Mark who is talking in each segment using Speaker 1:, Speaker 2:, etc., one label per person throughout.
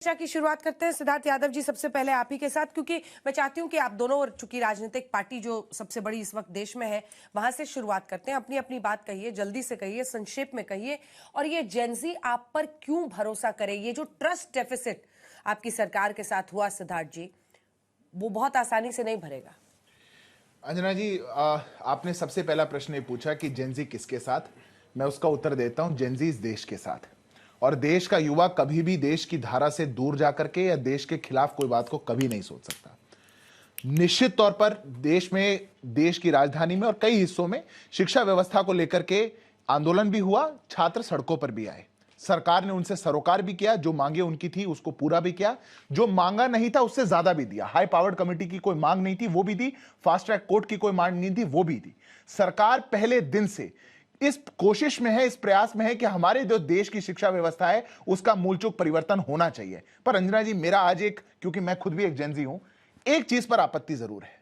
Speaker 1: चर्चा की शुरुआत करते हैं। सिद्धार्थ यादव जी, सबसे पहले आप ही के साथ, क्योंकि मैं चाहती हूं कि आप दोनों, चूंकि राजनीतिक पार्टी जो सबसे बड़ी इस वक्त देश में है, वहां से शुरुआत करते हैं। अपनी अपनी बात कहिए, जल्दी से कहिए, संक्षेप में कहिए। और ये जेनजी आप पर क्यों भरोसा करे? ये जो ट्रस्ट डेफिसिट आपकी सरकार के साथ हुआ सिद्धार्थ जी, वो बहुत आसानी से नहीं भरेगा।
Speaker 2: अंजना जी, आपने सबसे पहला प्रश्न ये पूछा कि जेनजी किसके साथ। मैं उसका उत्तर देता हूं, जेनजी इस देश के साथ। और देश का युवा कभी भी देश की धारा से दूर जाकर के या देश के खिलाफ कोई बात को कभी नहीं सोच सकता। निश्चित तौर पर देश में, देश की राजधानी में और कई हिस्सों में शिक्षा व्यवस्था को लेकर के आंदोलन भी हुआ, छात्र सड़कों पर भी आए। सरकार ने उनसे सरोकार भी किया, जो मांगे उनकी थी उसको पूरा भी किया, जो मांगा नहीं था उससे ज्यादा भी दिया। हाई पावर्ड कमेटी की कोई मांग नहीं थी, वो भी दी। फास्ट ट्रैक कोर्ट की कोई मांग नहीं थी, वो भी दी। सरकार पहले दिन से इस कोशिश में है, इस प्रयास में है कि हमारे जो देश की शिक्षा व्यवस्था है उसका मूलचूक परिवर्तन होना चाहिए। पर अंजना जी, मेरा आज क्योंकि मैं खुद भी एक जेनजी हूं, एक चीज पर आपत्ति जरूर है।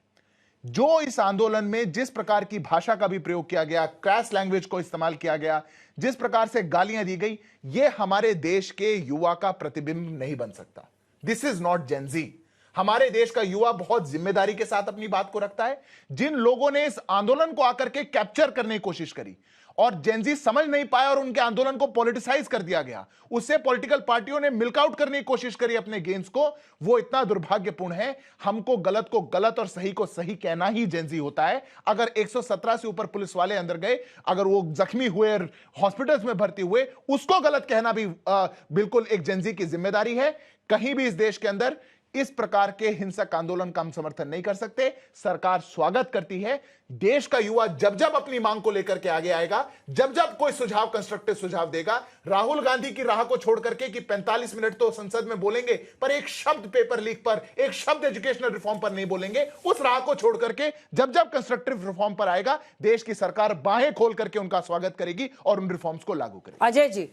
Speaker 2: जो इस आंदोलन में जिस प्रकार की भाषा का भी प्रयोग किया गया, क्रैश लैंग्वेज को इस्तेमाल किया गया, जिस प्रकार से गालियां दी गई, यह हमारे देश के युवा का प्रतिबिंब नहीं बन सकता। This is not Gen Z. हमारे देश का युवा बहुत जिम्मेदारी के साथ अपनी बात को रखता है। जिन लोगों ने इस आंदोलन को आकर के कैप्चर करने की कोशिश करी और जेनजी समझ नहीं पाया और उनके आंदोलन को पॉलिटिसाइज कर दिया गया, उससे पॉलिटिकल पार्टियों ने मिल्कआउट करने की कोशिश करी अपने गेम्स को, वो इतना दुर्भाग्यपूर्ण है। हमको गलत को गलत और सही को सही कहना ही जेनजी होता है। अगर 117 से ऊपर पुलिस वाले अंदर गए, अगर वो जख्मी हुए, हॉस्पिटल्स में भर्ती हुए, उसको गलत कहना भी बिल्कुल एक जेनजी की जिम्मेदारी है। कहीं भी इस देश के अंदर इस प्रकार के हिंसक आंदोलन का हम समर्थन नहीं कर सकते। सरकार स्वागत करती है। देश का युवा जब जब अपनी मांग को लेकर के आगे आएगा, जब जब कोई सुझाव, कंस्ट्रक्टिव सुझाव देगा, राहुल गांधी की राह को छोड़ करके कि 45 मिनट तो संसद में बोलेंगे पर एक शब्द पेपर लीक पर, एक शब्द एजुकेशनल रिफॉर्म पर नहीं बोलेंगे, उस राह को छोड़ करके जब जब कंस्ट्रक्टिव रिफॉर्म पर आएगा, देश की सरकार बाहें खोल करके उनका स्वागत करेगी और उन रिफॉर्म्स को लागू करेगी।
Speaker 1: अजय जी,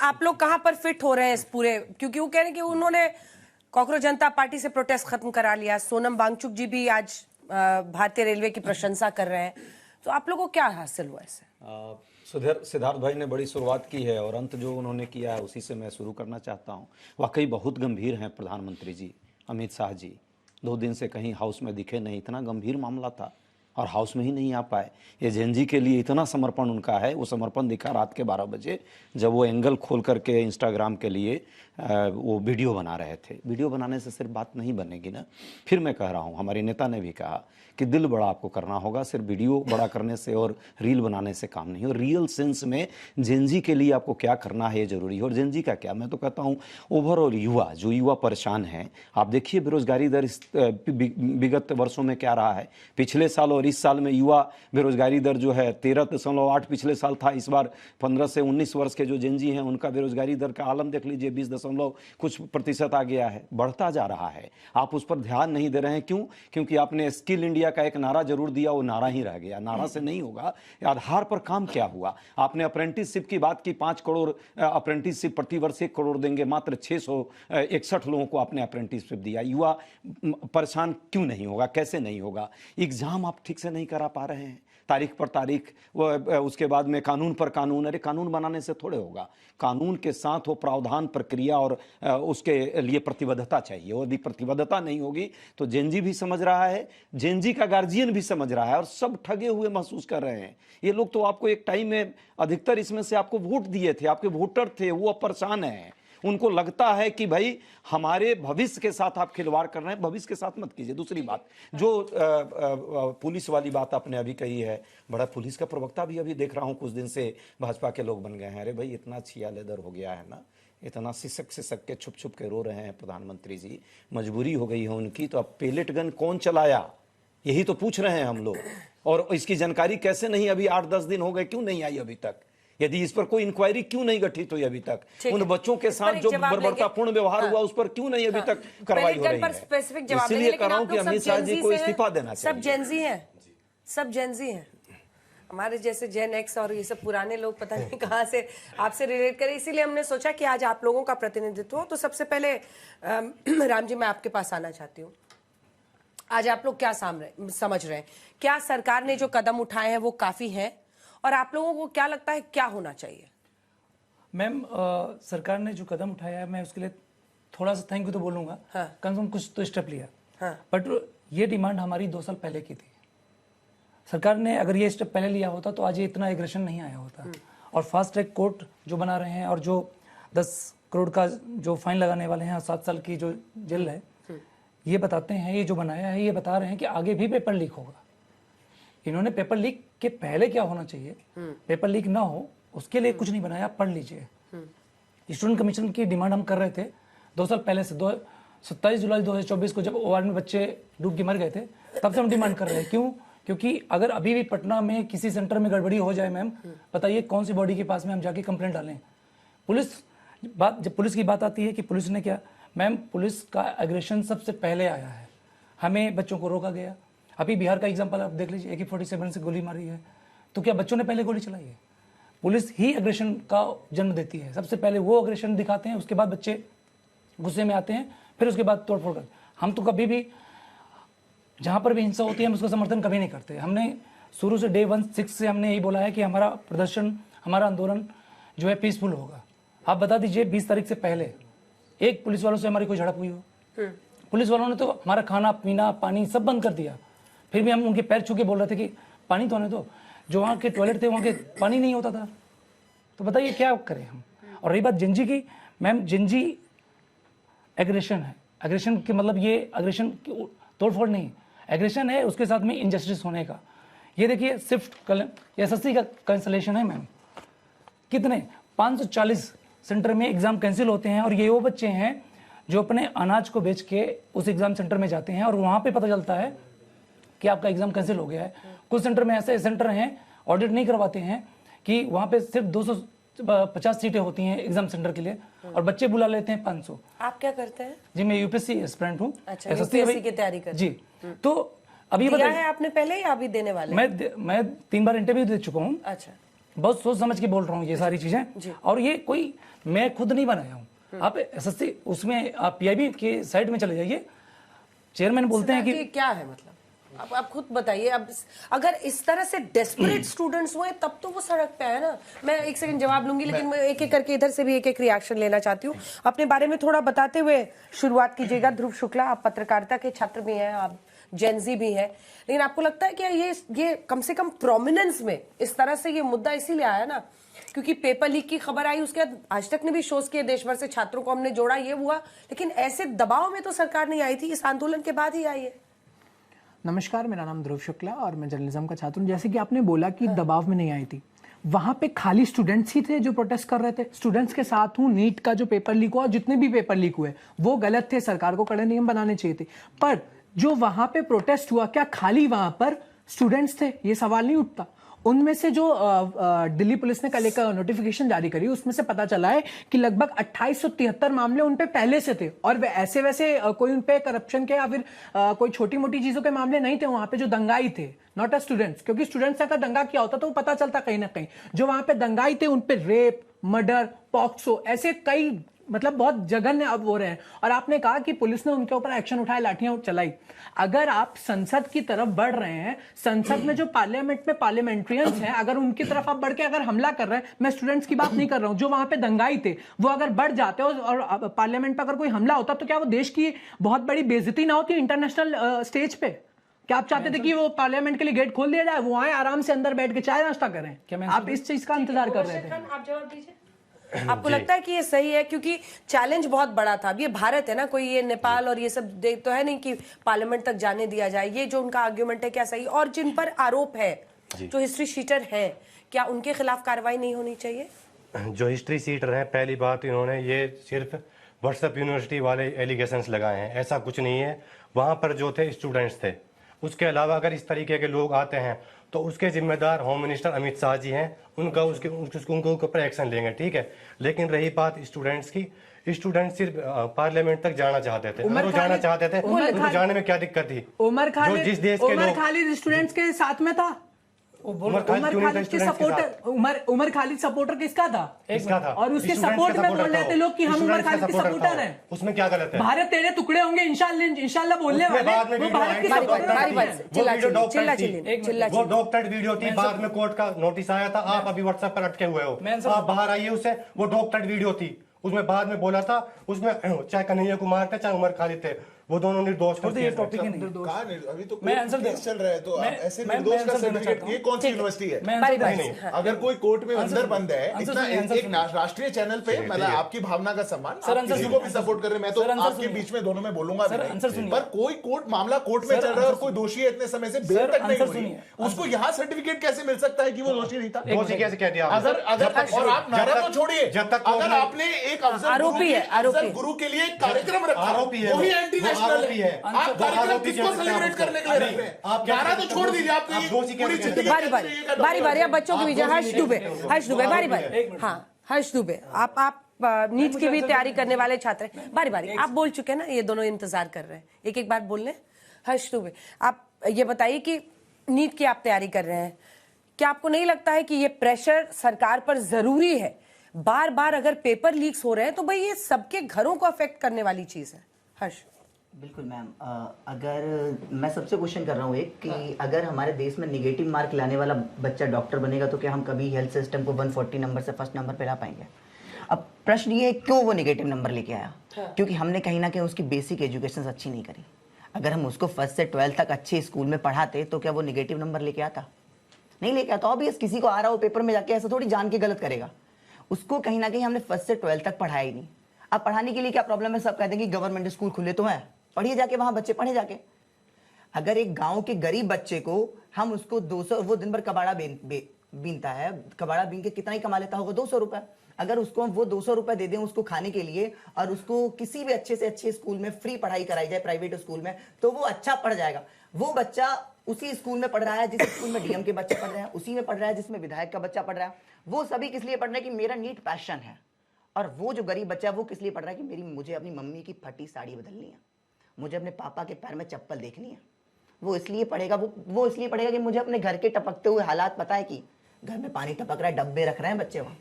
Speaker 1: आप लोग कहां पर फिट हो रहे हैं इस पूरे? क्योंकि वो कह रहे हैं कि उन्होंने कांग्रेस जनता पार्टी से प्रोटेस्ट खत्म करा लिया। सोनम वांगचुक जी भी आज भारतीय रेलवे की प्रशंसा कर रहे हैं। तो आप लोगों को क्या हासिल हुआ इससे?
Speaker 3: सिद्धार्थ भाई ने बड़ी शुरुआत की है और अंत जो उन्होंने किया है उसी से मैं शुरू करना चाहता हूं। वाकई बहुत गंभीर हैं प्रधानमंत्री जी, अमित शाह जी। 2 दिन से कहीं हाउस में दिखे नहीं, इतना गंभीर मामला था और हाउस में ही नहीं आ पाए। ये जेनजी के लिए इतना समर्पण उनका है। वो समर्पण दिखा रात के 12 बजे, जब वो एंगल खोल करके इंस्टाग्राम के लिए वो वीडियो बना रहे थे। वीडियो बनाने से सिर्फ बात नहीं बनेगी ना। फिर मैं कह रहा हूँ, हमारे नेता ने भी कहा कि दिल बड़ा आपको करना होगा, सिर्फ वीडियो बड़ा करने से और रील बनाने से काम नहीं। और रियल सेंस में जेनजी के लिए आपको क्या करना है ये जरूरी है। और जेनजी का क्या, मैं तो कहता हूँ ओवरऑल युवा, जो युवा परेशान है, आप देखिए बेरोजगारी दर विगत वर्षों में क्या रहा है। पिछले साल और इस साल में युवा बेरोजगारी दर जो है 13.8 पिछले साल था। इस बार 15 से 19 वर्ष के जो जेनजी हैं उनका बेरोजगारी दर का आलम देख लीजिए, 20% आ गया है, बढ़ता जा रहा है। आप उस पर ध्यान नहीं दे रहे हैं। क्यों? क्योंकि आपने स्किल इंडिया का एक नारा जरूर दिया, वो नारा ही रह गया। नारा से नहीं होगा, आधार पर काम क्या हुआ? आपने अप्रेंटिसशिप की बात की, 5 करोड़ अप्रेंटिसशिप प्रतिवर्ष 1 करोड़ देंगे, मात्र 661 लोगों को आपने अप्रेंटिसशिप दिया। युवा परेशान क्यों नहीं होगा? कैसे नहीं होगा? एग्जाम आप ठीक से नहीं करा पा रहे हैं, तारीख पर तारीख, उसके बाद में कानून पर कानून। अरे कानून बनाने से थोड़े होगा, कानून के साथ वो प्रावधान, प्रक्रिया और उसके लिए प्रतिबद्धता चाहिए। यदि प्रतिबद्धता नहीं होगी तो जेनजी भी समझ रहा है, जेनजी का गार्जियन भी समझ रहा है और सब ठगे हुए महसूस कर रहे हैं। ये लोग तो आपको एक टाइम में, अधिकतर इसमें से आपको वोट दिए थे, आपके वोटर थे, वो अब परेशान है। उनको लगता है कि भाई हमारे भविष्य के साथ आप खिलवाड़ कर रहे हैं, भविष्य के साथ मत कीजिए। दूसरी बात, जो पुलिस वाली बात आपने अभी कही है, बड़ा पुलिस का प्रवक्ता भी अभी देख रहा हूं कुछ दिन से भाजपा के लोग बन गए हैं। अरे भाई इतना छिया लेदर हो गया है ना, इतना सिसक के छुप छुप के रो रहे हैं प्रधानमंत्री जी, मजबूरी हो गई है उनकी। तो अब पेलेट गन कौन चलाया, यही तो पूछ रहे हैं हम लोग। और इसकी जानकारी कैसे नहीं, अभी 8-10 दिन हो गए, क्यों नहीं आई अभी तक? यदि इस पर कोई इंक्वायरी क्यों नहीं गठित हुई अभी तक? उन बच्चों के साथ जो बर्बरतापूर्ण व्यवहार हुआ उस पर क्यों नहीं अभी तक कार्रवाई हो रही है? इसलिए कह रहा हूं कि अमित शाह जी को इस्तीफा देना चाहिए।
Speaker 1: सब जेनजी हैं, सब जेनजी हैं। हमारे जैसे जेन एक्स और ये सब पुराने लोग पता नहीं कहां से आपसे रिलेट करें, इसीलिए हमने सोचा कि आज आप लोगों का प्रतिनिधित्व हो। तो सबसे पहले राम जी, मैं आपके पास आना चाहती हूँ। आज आप लोग क्या समझ रहे हैं? क्या सरकार ने जो कदम उठाए हैं वो काफी हैं, और आप लोगों को क्या लगता है क्या होना चाहिए?
Speaker 4: मैम, सरकार ने जो कदम उठाया है, मैं उसके लिए थोड़ा सा थैंक यू तो बोलूंगा, कम से कम कुछ तो स्टेप लिया।
Speaker 1: हाँ।
Speaker 4: बट ये डिमांड हमारी 2 साल पहले की थी। सरकार ने अगर ये स्टेप पहले लिया होता तो आज ये इतना एग्रेशन नहीं आया होता। और फास्ट ट्रैक कोर्ट जो बना रहे हैं और जो 10 करोड़ का जो फाइन लगाने वाले हैं और 7 साल की जो जेल है, ये बताते हैं, ये जो बनाया है ये बता रहे हैं कि आगे भी पेपर लीक होगा। इन्होंने पेपर लीक के पहले क्या होना चाहिए, पेपर लीक ना हो उसके लिए कुछ नहीं बनाया। पढ़ लीजिए, स्टूडेंट कमीशन की डिमांड हम कर रहे थे 2 साल पहले से। 27 जुलाई 2024 को जब ओआर में बच्चे डूब के मर गए थे, तब से हम डिमांड कर रहे हैं। क्यों? क्योंकि अगर अभी भी पटना में किसी सेंटर में गड़बड़ी हो जाए मैम, बताइए कौन सी बॉडी के पास में हम जाके कंप्लेंट डालें। जब पुलिस की बात आती है कि पुलिस ने क्या, मैम पुलिस का एग्रेशन सबसे पहले आया है। हमें बच्चों को रोका गया। अभी बिहार का एग्जांपल आप देख लीजिए, AK-47 से गोली मारी है, तो क्या बच्चों ने पहले गोली चलाई है? पुलिस ही एग्रेशन का जन्म देती है। सबसे पहले वो एग्रेशन दिखाते हैं, उसके बाद बच्चे गुस्से में आते हैं, फिर उसके बाद तोड़फोड़ करते। हम तो कभी भी जहाँ पर भी हिंसा होती है हम उसका समर्थन कभी नहीं करते। हमने शुरू से डे 1 6 से हमने यही बोला है कि हमारा प्रदर्शन, हमारा आंदोलन जो है पीसफुल होगा। आप बता दीजिए 20 तारीख से पहले एक पुलिस वालों से हमारी कोई झड़प हुई हो? पुलिस वालों ने तो हमारा खाना पीना पानी सब बंद कर दिया, फिर भी हम उनके पैर छू के बोल रहे थे कि पानी तो आने दो। जो वहाँ के टॉयलेट थे वहाँ के पानी नहीं होता था। तो बताइए क्या करें हम। और रही बात जिंजी की, मैम जिंजी एग्रेशन है। एग्रेशन के मतलब ये एग्रेशन तोड़फोड़ नहीं, एग्रेशन है उसके साथ में इनजस्टिस होने का। ये देखिए स्विफ्ट SSC का कैंसलेशन है मैम, कितने 540 सेंटर में एग्जाम कैंसिल होते हैं। और ये वो बच्चे हैं जो अपने अनाज को बेच के उस एग्जाम सेंटर में जाते हैं और वहाँ पे पता चलता है कि आपका एग्जाम कैंसिल हो गया है। कुछ सेंटर में ऐसे सेंटर हैं ऑडिट नहीं करवाते हैं कि वहाँ पे सिर्फ 250 सीटें होती हैं एग्जाम सेंटर के लिए और बच्चे बुला लेते हैं 500।
Speaker 1: आप क्या करते हैं?
Speaker 4: जी मैं UPSC एस्पिरेंट हूँ।
Speaker 1: अच्छा, UPSC की तैयारी करते
Speaker 4: जी। तो अभी
Speaker 1: दिया है आपने पहले या अभी देने वाले?
Speaker 4: मैं 3 बार इंटरव्यू दे चुका हूँ।
Speaker 1: अच्छा,
Speaker 4: बहुत सोच समझ के बोल रहा हूँ ये सारी चीजें। और ये कोई मैं खुद नहीं बनाया हूँ। आप SSC उसमें आप PIB के साइड में चले जाइए, चेयरमैन बोलते हैं कि
Speaker 1: क्या है मतलब, आप खुद बताइए। अब अगर इस तरह से डेस्परेट स्टूडेंट्स हुए तब तो वो सड़क पे है ना। मैं एक सेकंड जवाब लूंगी, लेकिन मैं एक एक करके इधर से भी एक एक रिएक्शन लेना चाहती हूँ। अपने बारे में थोड़ा बताते हुए शुरुआत कीजिएगा। ध्रुव शुक्ला, आप पत्रकारिता के छात्र भी हैं, आप जेनजी भी हैं, लेकिन आपको लगता है कि ये कम से कम प्रोमिनेंस में इस तरह से ये मुद्दा इसीलिए आया ना क्योंकि पेपर लीक की खबर आई, उसके बाद आज तक ने भी शोज किए, देश भर से छात्रों को हमने जोड़ा, ये हुआ, लेकिन ऐसे दबाव में तो सरकार नहीं आई थी, इस आंदोलन के बाद ही आई है।
Speaker 5: नमस्कार, मेरा नाम ध्रुव शुक्ला और मैं जर्नलिज्म का छात्र हूँ। जैसे कि आपने बोला कि दबाव में नहीं आई थी, वहां पे खाली स्टूडेंट्स ही थे जो प्रोटेस्ट कर रहे थे। स्टूडेंट्स के साथ हूँ, नीट का जो पेपर लीक हुआ और जितने भी पेपर लीक हुए वो गलत थे, सरकार को कड़े नियम बनाने चाहिए थे। पर जो वहां पे प्रोटेस्ट हुआ, क्या खाली वहां पर स्टूडेंट्स थे? ये सवाल नहीं उठता। उनमें से जो दिल्ली पुलिस ने कल एक नोटिफिकेशन जारी करी, उसमें से पता चला है कि लगभग 2873 मामले उन पे पहले से थे और वे ऐसे वैसे कोई उन पे करप्शन के या फिर कोई छोटी मोटी चीजों के मामले नहीं थे। वहां पे जो दंगाई थे, नॉट अ स्टूडेंट्स, क्योंकि स्टूडेंट्स का दंगा क्या होता तो वो पता चलता कहीं ना कहीं। जो वहां पे दंगाई थे उन पे रेप, मर्डर, पॉक्सो, ऐसे कई मतलब बहुत जघन्य अब हो रहे हैं। और आपने कहा कि पुलिस ने उनके ऊपर एक्शन उठाया, लाठियां चलाई। अगर आप संसद की तरफ बढ़ रहे हैं, संसद में जो पार्लियामेंट में पार्लियामेंट्रियंस हैं, अगर उनकी तरफ आप बढ़ के अगर हमला कर रहे हैं, मैं स्टूडेंट्स की बात नहीं कर रहा हूं, जो वहां पे दंगाई थे वो अगर बढ़ जाते और पार्लियामेंट पर अगर कोई हमला होता तो क्या वो देश की बहुत बड़ी बेइज्जती ना होती इंटरनेशनल स्टेज पे? क्या आप चाहते थे कि वो पार्लियामेंट के लिए गेट खोल दिया जाए, वो आए आराम से अंदर बैठ के चाय नाश्ता करें? क्या आप इस चीज का इंतजार कर रहे थे?
Speaker 1: आप जवाब दीजिए। आपको लगता है कि ये सही है? क्योंकि चैलेंज बहुत बड़ा था। अब ये भारत है ना, कोई ये नेपाल और ये सब तो है नहीं कि पार्लियामेंट तक जाने दिया जाए। ये जो उनका आर्ग्यूमेंट है क्या सही? और जिन पर आरोप है, जो हिस्ट्री शीटर है, क्या उनके खिलाफ कार्रवाई नहीं होनी चाहिए?
Speaker 6: जो हिस्ट्री शीटर हैं, पहली बात इन्होंने ये सिर्फ व्हाट्सएप यूनिवर्सिटी वाले एलिगेशंस लगाए हैं, ऐसा कुछ नहीं है। वहाँ पर जो थे स्टूडेंट्स थे। उसके अलावा अगर इस तरीके के लोग आते हैं तो उसके जिम्मेदार होम मिनिस्टर अमित शाह जी हैं, उनका उनके ऊपर एक्शन लेंगे, ठीक है। लेकिन रही बात स्टूडेंट्स की, स्टूडेंट सिर्फ पार्लियामेंट तक जाना चाहते थे। अगर वो जाना चाहते थे तो जाने में क्या दिक्कत थी?
Speaker 5: उमर खालिद स्टूडेंट्स के साथ में था। उमर खालिद के सपोर्टर, उमर खालिद सपोर्टर किसका था?
Speaker 6: किसका था?
Speaker 5: और उसके सपोर्ट में बोल रहे थे लोग कि हम उमर खालिद के सपोर्टर हैं।
Speaker 6: उसमें क्या गलत है?
Speaker 5: भारत तेरे टुकड़े होंगे इंशाल्लाह बोलने वाले, वो भारत के
Speaker 6: वो डॉक्टर्ड वीडियो थी, बाद में कोर्ट का नोटिस आया था। आप अभी व्हाट्सएप पर अटके हुए हो, आप बाहर आइए उससे। वो डॉक्टर्ड वीडियो थी, उसमें बाद में बोला था, उसमें चाहे कन्हैया कुमार थे चाहे उमर खालिद थे, वो दोनों निर्दोष
Speaker 4: छोड़ दीजिए, टॉपिक ही नहीं है।
Speaker 2: कहाँ अभी तो
Speaker 4: मैं
Speaker 2: कोर्ट
Speaker 4: आंसर
Speaker 2: केस चल रहा है, तो
Speaker 4: मैं-
Speaker 2: आप ऐसे
Speaker 4: मैं
Speaker 2: निर्दोष
Speaker 4: आंसर
Speaker 2: का
Speaker 4: देना
Speaker 2: सर्टिफिकेट,
Speaker 4: चाहता
Speaker 2: ये
Speaker 4: हूँ।
Speaker 2: कौन सी यूनिवर्सिटी है?
Speaker 4: मैं आंसर
Speaker 1: बारी
Speaker 4: देना
Speaker 1: बारी
Speaker 4: चाहता
Speaker 1: से,
Speaker 4: हूँ।
Speaker 2: अगर कोई कोर्ट में
Speaker 4: आंसर
Speaker 2: अंदर बंद है,
Speaker 4: आंसर
Speaker 2: इतना
Speaker 4: सुनिए, आंसर
Speaker 2: एक
Speaker 4: सुनिए।
Speaker 2: राष्ट्रीय चैनल पे, मतलब आपकी भावना का सम्मान,
Speaker 4: सर,
Speaker 2: आप
Speaker 4: आंसर
Speaker 2: किसी
Speaker 4: सुनिए,
Speaker 2: को भी सपोर्ट कर रहे हैं, मैं तो
Speaker 4: सर, आंसर
Speaker 2: आपके
Speaker 4: सुनिए।
Speaker 2: बीच में दोनों में बोलूंगा
Speaker 4: सर,
Speaker 2: भी
Speaker 4: आंसर
Speaker 2: नहीं,
Speaker 4: सुनिए।
Speaker 2: पर कोई कोर्ट मामला कोर्ट में
Speaker 4: सर,
Speaker 2: चल रहा है और
Speaker 4: आंसर
Speaker 2: कोई दोषी है, इतने समय से बेल
Speaker 4: सर,
Speaker 2: तक नहीं
Speaker 4: आंसर
Speaker 2: हुई,
Speaker 4: सुनिए।
Speaker 2: उसको यहाँ सर्टिफिकेट कैसे मिल सकता है कि वो दोषी नहीं था?
Speaker 6: दोषी कैसे कह दिया आपने?
Speaker 2: अगर और आप नारा तो छोड़िए,
Speaker 6: जब तक
Speaker 2: अगर आपने एक अफजल
Speaker 1: आरोपी
Speaker 2: गुरु के-
Speaker 1: है, आरोपी
Speaker 2: अफजल
Speaker 1: है।
Speaker 2: गुरु के लिए एक कार्यक्रम रखा,
Speaker 6: आरोपी है
Speaker 2: वही
Speaker 6: वो।
Speaker 2: एंटी
Speaker 6: वो
Speaker 2: नेशनल
Speaker 6: आरोपी है।
Speaker 2: आप
Speaker 6: वो
Speaker 2: कार्यक्रम
Speaker 6: आरोपी
Speaker 2: किसको
Speaker 6: कैसे
Speaker 2: सेलिब्रेट
Speaker 6: कहते हैं?
Speaker 2: करने के लिए रख रहे हैं?
Speaker 6: आप क्या
Speaker 2: नारा तो
Speaker 6: कहते
Speaker 2: छोड़
Speaker 6: हैं?
Speaker 2: दीजिए, आप
Speaker 6: आप दोषी कैसे
Speaker 2: पूरी
Speaker 6: कहते हैं?
Speaker 2: जिंदगी
Speaker 1: बारी बारी बारी बारी, अब बच्चों के बीच हर्ष दुबे, हर्ष दुबे, बारी बारी, हाँ हर्ष दुबे, आप नीट की भी तैयारी करने वाले छात्र हैं, बारी बारी, आप बोल चुके हैं ना, ये दोनों इंतजार कर रहे हैं, एक एक बार बोल लें। हर्ष दुबे, आप ये बताइए कि नीट की आप तैयारी कर रहे हैं, क्या आपको नहीं लगता है कि ये प्रेशर सरकार पर जरूरी है? बार बार अगर पेपर लीक्स हो रहे हैं तो भाई ये सबके घरों को अफेक्ट करने वाली चीज है। हर्ष।
Speaker 7: बिल्कुल मैम, अगर मैं सबसे क्वेश्चन कर रहा हूँ एक कि अगर हमारे देश में निगेटिव मार्क लाने वाला बच्चा डॉक्टर बनेगा तो क्या हम कभी हेल्थ सिस्टम को 140 नंबर से फर्स्ट नंबर पे ला पाएंगे? अब प्रश्न ये है क्यों वो निगेटिव नंबर लेके आया? क्योंकि हमने कहीं ना कहीं उसकी बेसिक एजुकेशन अच्छी नहीं करी। अगर हम उसको फर्स्ट से 12 तक अच्छे स्कूल में पढ़ाते तो क्या वो निगेटिव नंबर लेके आता? नहीं लेके आता। ऑब्वियस किसी को आ रहा हो पेपर में जाके ऐसा थोड़ी जान के गलत करेगा। उसको कहीं ना कहीं हमने फर्स्ट से 12 तक पढ़ाया ही नहीं। अब पढ़ाने के लिए क्या प्रॉब्लम है? सब कहते हैं कि गवर्नमेंट स्कूल खुले तो हैं, पढ़िए जाके, वहां बच्चे पढ़े जाके। अगर एक गांव के गरीब बच्चे को हम उसको 200, वो दिन भर कबाड़ा बीनता है, कबाड़ा बीन के कितना ही कमा लेता होगा? 200 रुपए। अगर उसको हम वो 200 रुपए दे दें उसको खाने के लिए और उसको किसी भी अच्छे से अच्छे स्कूल में फ्री पढ़ाई कराई जाए, प्राइवेट स्कूल में, तो वो अच्छा पढ़ जाएगा। वो बच्चा उसी स्कूल में पढ़ रहा है जिस स्कूल में डीएम के बच्चे पढ़ रहे हैं, उसी में पढ़ रहा है जिसमें विधायक का बच्चा पढ़ रहा है। वो सभी किस लिए पढ़ रहे हैं? कि मेरा नीट पैशन है। और वो जो गरीब बच्चा है वो किस लिए पढ़ रहा है? कि मुझे अपनी मम्मी की फटी साड़ी बदलनी है, मुझे अपने पापा के पैर में चप्पल देखनी है। वो इसलिए पढ़ेगा, वो इसलिए पढ़ेगा कि मुझे अपने घर के टपकते हुए हालात पता है कि घर में पानी टपक रहा है, डब्बे रख रहे हैं बच्चे वहां।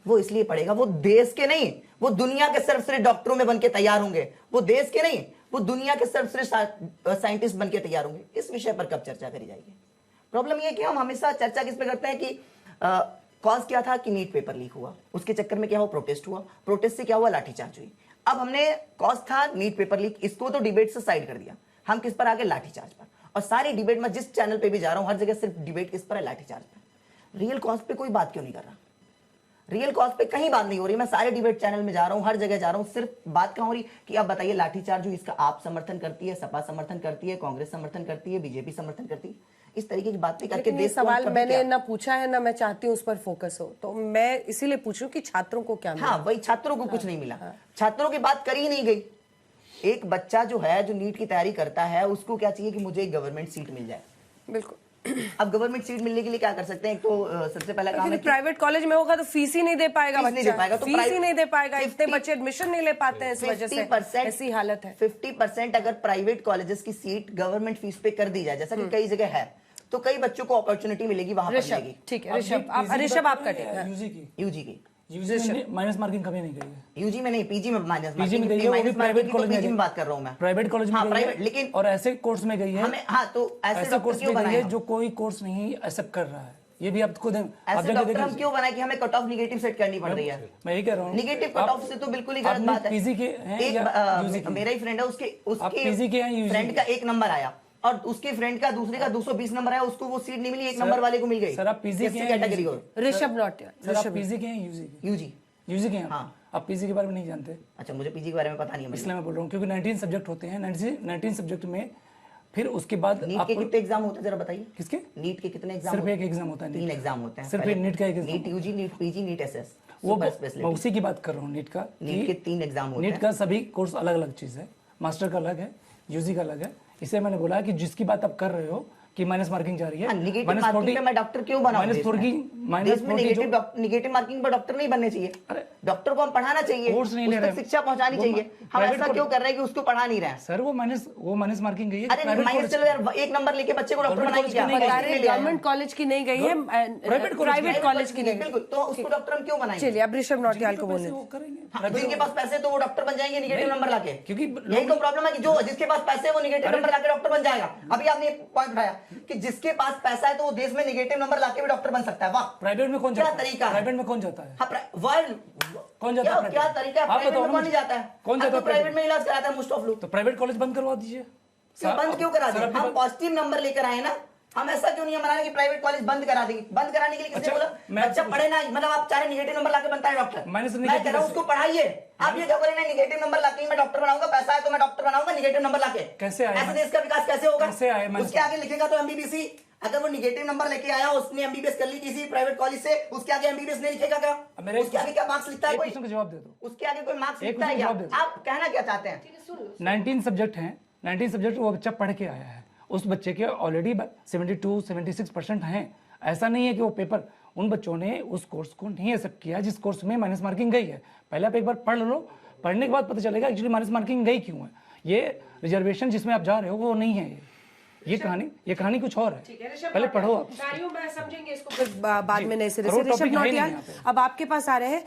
Speaker 7: वो इसलिए पढ़ेगा। वो देश के नहीं, वो दुनिया के सर्वश्रेष्ठ डॉक्टरों में बनके तैयार होंगे। वो देश के नहीं, वो दुनिया के सर्वश्रेष्ठ साइंटिस्ट बनके तैयार होंगे। इस विषय पर कब चर्चा करी जाएगी? प्रॉब्लम ये है कि हम हमेशा चर्चा किस पे करते हैं कि कॉज क्या था कि नीट पेपर लीक हुआ, उसके चक्कर में क्या हुआ? प्रोटेस्ट हुआ, प्रोटेस्ट से क्या हुआ? लाठीचार्ज हुई। अब हमने कॉज था नीट पेपर लीक, इसको तो डिबेट से साइड कर दिया, हम किस पर आ गए? लाठीचार्ज पर। और सारी डिबेट में जिस चैनल पे भी जा रहा हूं हर जगह सिर्फ डिबेट किस पर है? लाठीचार्ज पर। रियल कॉज पे कोई बात क्यों नहीं कर रहा? रियल कॉज पे कहीं बात नहीं हो रही। मैं सारे डिबेट चैनल में जा रहा हूं, हर जगह जा रहा हूं, सिर्फ बात कहां हो रही कि आप बताइए लाठीचार्ज हुई, इसका आप समर्थन करती है, सपा समर्थन करती है, कांग्रेस समर्थन करती है, बीजेपी समर्थन करती है? इस तरीके की बातें करके
Speaker 1: लेकिन ये
Speaker 7: देश को
Speaker 1: सवाल
Speaker 7: कभी
Speaker 1: मैंने
Speaker 7: क्या-
Speaker 1: ना पूछा है ना मैं चाहती हूँ उस पर फोकस हो, तो मैं इसीलिए पूछ रही हूँ कि छात्रों को क्या मिला?
Speaker 7: हाँ, वही छात्रों को कुछ नहीं मिला। छात्रों की बात करी ही नहीं गई। एक बच्चा जो है, जो नीट की तैयारी करता है, उसको क्या चाहिए? कि मुझे एक गवर्नमेंट सीट मिल जाए।
Speaker 1: बिल्कुल।
Speaker 7: अब गवर्नमेंट सीट मिलने के लिए क्या कर सकते हैं? एक तो सबसे पहला काम है
Speaker 1: लेकिन प्राइवेट कॉलेज में होगा तो फीस ही नहीं दे पाएगा,
Speaker 7: फीस नहीं दे पाएगा, तो
Speaker 1: फीस ही नहीं दे पाएगा, इतने
Speaker 7: 50
Speaker 1: बच्चे एडमिशन नहीं ले पाते हैं, इस वजह से ऐसी हालत है।
Speaker 7: 50% अगर प्राइवेट कॉलेजेस की सीट गवर्नमेंट फीस पे कर दी जाए, जैसा कि कई जगह है, तो कई बच्चों को अपॉर्चुनिटी मिलेगी वहां पढ़ने की।
Speaker 1: ठीक है ऋषभ आप कटें।
Speaker 4: यूजी की
Speaker 7: यूजी की
Speaker 4: माइनस मार्किंग कभी नहीं गई है।
Speaker 7: यूजी में नहीं, पीजी में माइनस
Speaker 4: पीजी में गई है, वो भी प्राइवेट कॉलेज
Speaker 7: पीजी में बात कर रहा हूं मैं।
Speaker 4: प्राइवेट कॉलेज में
Speaker 7: हाँ,
Speaker 4: गई
Speaker 7: प्राइवेट,
Speaker 4: है,
Speaker 7: लेकिन
Speaker 4: और ऐसे कोर्स में गई है
Speaker 7: हमें, हाँ, तो ऐसे
Speaker 4: ऐसा
Speaker 7: डॉक्टर
Speaker 4: कोर्स
Speaker 7: क्यों
Speaker 4: में गई
Speaker 7: बनाए
Speaker 4: है
Speaker 7: हम?
Speaker 4: जो कोई कोर्स नहीं एक्सेप्ट कर रहा है। ये भी आप खुद आप
Speaker 7: ऐसे
Speaker 4: जाके
Speaker 7: डॉक्टर हम
Speaker 4: देखिए।
Speaker 7: क्यों बनाए कि हमें कट ऑफ निगेटिव सेट करनी पड़ रही है?
Speaker 4: मैं यही कह रहा हूँ,
Speaker 7: निगेटिव कट ऑफ से तो बिल्कुल ही गलत
Speaker 4: आपने
Speaker 7: बात है।
Speaker 4: पीजी के हैं या यूजी के?
Speaker 7: मेरा ही फ्रेंड है,
Speaker 4: आप पीजी के हैं, यूजी
Speaker 7: फ्रेंड
Speaker 4: के?
Speaker 7: का 1 नंबर आया और उसके फ्रेंड का दूसरे का 220 नंबर आया, उसको वो सीट नहीं मिली, 1 नंबर वाले को मिल गई।
Speaker 4: सर आप पीजी के हैं,
Speaker 7: कैटेगरी को
Speaker 1: ऋषभ नॉट
Speaker 4: सर आप पीजी के हैं यूजी के?
Speaker 7: यूजी।
Speaker 4: यूजी के हैं
Speaker 7: हाँ।
Speaker 4: आप पीजी के बारे में नहीं जानते,
Speaker 7: अच्छा, मुझे पीजी के बारे में पता नहीं है।
Speaker 4: इसलिए मैं बोल रहा हूँ, क्योंकि 19 सब्जेक्ट होते हैं, 19 सब्जेक्ट में फिर उसके बाद
Speaker 7: नीट के कितने एग्जाम होते हैं जरा बताइए?
Speaker 4: किसके?
Speaker 7: नीट के कितने एग्जाम?
Speaker 4: सिर्फ एक एग्जाम होता है।
Speaker 7: 3 एग्जाम होते हैं।
Speaker 4: सिर्फ
Speaker 7: पहले
Speaker 4: नीट का एक एग्जाम।
Speaker 7: NEET UG, NEET PG, NEET SS,
Speaker 4: वो
Speaker 7: सुपर
Speaker 4: मैं
Speaker 7: स्पेशलिटी।
Speaker 4: उसी की बात कर रहा हूँ, नीट का।
Speaker 7: नीट के 3 एग्जाम होते
Speaker 4: नीट
Speaker 7: हैं।
Speaker 4: का सभी कोर्स अलग अलग चीज है, मास्टर का अलग है, यूजी का अलग है। इसे मैंने बोला कि जिसकी बात आप कर रहे हो कि माइनस मार्किंग जा रही है,
Speaker 7: निगेटिव मार्किंग पे मैं डॉक्टर क्यों बनाऊं?
Speaker 4: माइनस 4 की
Speaker 7: देश में निगेटिव मार्किंग पर डॉक्टर नहीं बनने चाहिए। डॉक्टर को हम पढ़ाना चाहिए,
Speaker 4: कोर्स नहीं ले
Speaker 7: उस तक
Speaker 4: रहे।
Speaker 7: शिक्षा पहुंचानी चाहिए। हम ऐसा क्यों कर रहे हैं कि उसको पढ़ा नहीं रहे हैं?
Speaker 4: सर वो माइनस मार्किंग गई है।
Speaker 7: अरे माइनस, चलो यार, 1 नंबर लेके बच्चे को डॉक्टर बनाएंगे क्या?
Speaker 1: गवर्नमेंट कॉलेज की नहीं गई है, प्राइवेट कॉलेज की नहीं।
Speaker 7: बिल्कुल, तो उसको डॉक्टर हम क्यों बनाएंगे?
Speaker 1: चलिए अब ऋषभ नौटियाल को बोलने
Speaker 4: वो करेंगे।
Speaker 7: हाँ, जिनके पास पैसे है तो वो डॉक्टर बन जाएंगे निगेटिव नंबर लाके।
Speaker 4: क्योंकि
Speaker 7: यही तो प्रॉब्लम है कि जो जिसके पास पैसे है वो निगेटिव नंबर लाके डॉक्टर बन जाएगा। अभी आपने एक पॉइंट उठाया कि जिसके पास पैसा है तो वो देश में निगेटिव नंबर लाके भी डॉक्टर बन सकता है। वाह,
Speaker 4: प्राइवेट में कौन
Speaker 7: क्या
Speaker 4: जाता है?
Speaker 7: तरीका है?
Speaker 4: प्राइवेट में कौन जाता है?
Speaker 7: हाँ, वर्ल्ड
Speaker 4: कौन जाता है
Speaker 7: क्या
Speaker 4: private?
Speaker 7: तरीका है?
Speaker 4: आप
Speaker 7: प्राइवेट
Speaker 4: बताओ
Speaker 7: में
Speaker 4: ना
Speaker 7: कौन
Speaker 4: मुझे।
Speaker 7: नहीं जाता है?
Speaker 4: कौन जाता है
Speaker 7: प्राइवेट
Speaker 4: private?
Speaker 7: में इलाज कराता है मोस्ट ऑफ लोग।
Speaker 4: तो प्राइवेट कॉलेज बंद करवा दीजिए।
Speaker 7: क्यों बंद क्यों करा
Speaker 4: सर,
Speaker 7: दें?
Speaker 4: आपकी
Speaker 7: हम
Speaker 4: बात-
Speaker 7: पॉजिटिव नंबर लेकर आए ना, हम ऐसा क्यों नहीं है मनाने कि प्राइवेट कॉलेज बंद करा देंगे? बंद कराने के लिए किसने
Speaker 4: अच्छा,
Speaker 7: बोला?
Speaker 4: मैं
Speaker 7: बच्चा
Speaker 4: आपसे
Speaker 7: पढ़े ना, मतलब आप चाहे नेगेटिव नंबर लाके बनता है डॉक्टर।
Speaker 4: मैंने सर
Speaker 7: मैं
Speaker 4: negative
Speaker 7: कह रहा हूँ
Speaker 4: कैसे-
Speaker 7: उसको पढ़ाइए। आप ये क्या बोले ना, नेगेटिव नंबर लाके ही मैं डॉक्टर बनाऊंगा, पैसा है तो मैं डॉक्टर बनाऊंगा नेगेटिव नंबर लाके।
Speaker 4: कैसे आए?
Speaker 7: ऐसे देश का विकास कैसे होगा?
Speaker 4: कैसे आए? मैंने-
Speaker 7: उसके आगे लिखेगा तो एमबीबीएस। अगर वो नेगेटिव नंबर लेके आया, उसने एमबीबीएस कर ली किसी प्राइवेट कॉलेज से, उसके आगे एमबीबीएस नहीं लिखेगा क्या?
Speaker 4: मेरे
Speaker 7: उसके आगे क्या मार्क्स लिखता है
Speaker 4: एक
Speaker 7: कोई?
Speaker 4: क्वेश्चन का जवाब दे दो।
Speaker 7: उसके आगे कोई मार्क्स
Speaker 4: एक
Speaker 7: लिखता है
Speaker 4: क्वेश्चन
Speaker 7: क्या?
Speaker 4: जवाब दे दो।
Speaker 7: आप कहना क्या चाहते हैं?
Speaker 4: 19 सब्जेक्ट हैं, 19 सब्जेक्ट वो बच्चा पढ़ के आया है, उस बच्चे के ऑलरेडी 72-76% हैं। ऐसा नहीं है कि वो पेपर, उन बच्चों ने उस कोर्स को नहीं एक्सेप्ट किया जिस कोर्स में माइनस मार्किंग गई है। पहले आप एक बार पढ़ लो, पढ़ने के बाद पता चलेगा एक्चुअली माइनस मार्किंग गई क्यों है। ये रिजर्वेशन जिसमें आप जा रहे हो वो नहीं है। ये कहानी कुछ और
Speaker 1: ठीक
Speaker 4: है।
Speaker 1: है ऋषभ,
Speaker 4: पहले पढ़ो आप।
Speaker 1: नारियों में समझेंगे इसको फिर बाद में नए सिरे
Speaker 4: और
Speaker 1: से।
Speaker 4: वो
Speaker 1: ऋषभ
Speaker 4: topic है ही नहीं
Speaker 1: नौटियाल,
Speaker 4: यहाँ पे।
Speaker 1: अब आपके पास आ रहे हैं।